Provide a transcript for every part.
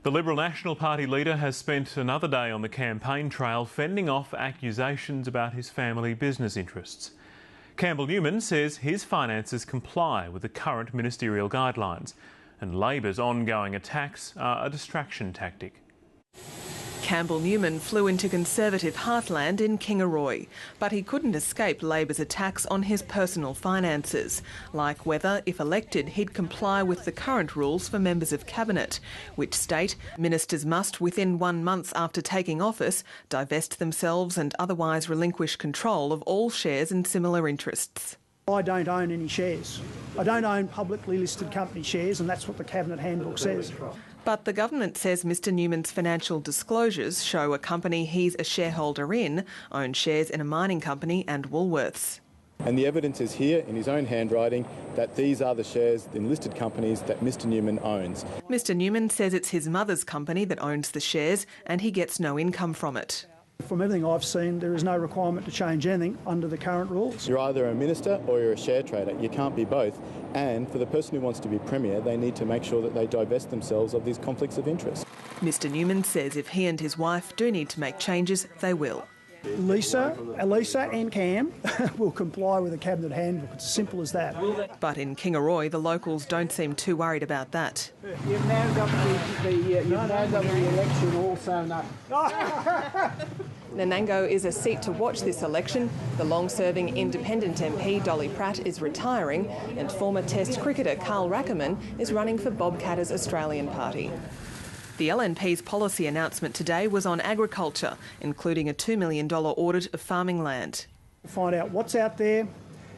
The Liberal National Party leader has spent another day on the campaign trail fending off accusations about his family business interests. Campbell Newman says his finances comply with the current ministerial guidelines, and Labor's ongoing attacks are a distraction tactic. Campbell Newman flew into Conservative heartland in Kingaroy, but he couldn't escape Labor's attacks on his personal finances, like whether, if elected, he'd comply with the current rules for members of Cabinet, which state ministers must, within 1 month after taking office, divest themselves and otherwise relinquish control of all shares and similar interests. I don't own any shares. I don't own publicly listed company shares, and that's what the Cabinet handbook says. But the government says Mr Newman's financial disclosures show a company he's a shareholder in owns shares in a mining company and Woolworths. And the evidence is here in his own handwriting that these are the shares in listed companies that Mr Newman owns. Mr Newman says it's his mother's company that owns the shares and he gets no income from it. From everything I've seen, there is no requirement to change anything under the current rules. You're either a minister or you're a share trader. You can't be both. And for the person who wants to be Premier, they need to make sure that they divest themselves of these conflicts of interest. Mr Newman says if he and his wife do need to make changes, they will. Elisa and Cam will comply with the Cabinet handbook. It's as simple as that. But in Kingaroy, the locals don't seem too worried about that. You've now got the election also now. Nanango is a seat to watch this election. The long-serving independent MP Dolly Pratt is retiring and former Test cricketer Carl Rackerman is running for Bob Katter's Australian Party. The LNP's policy announcement today was on agriculture, including a $2 million audit of farming land. To find out what's out there,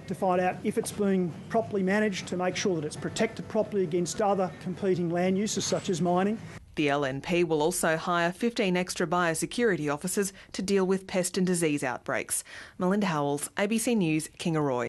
to find out if it's being properly managed, to make sure that it's protected properly against other competing land uses such as mining. The LNP will also hire 15 extra biosecurity officers to deal with pest and disease outbreaks. Melinda Howells, ABC News, Kingaroy.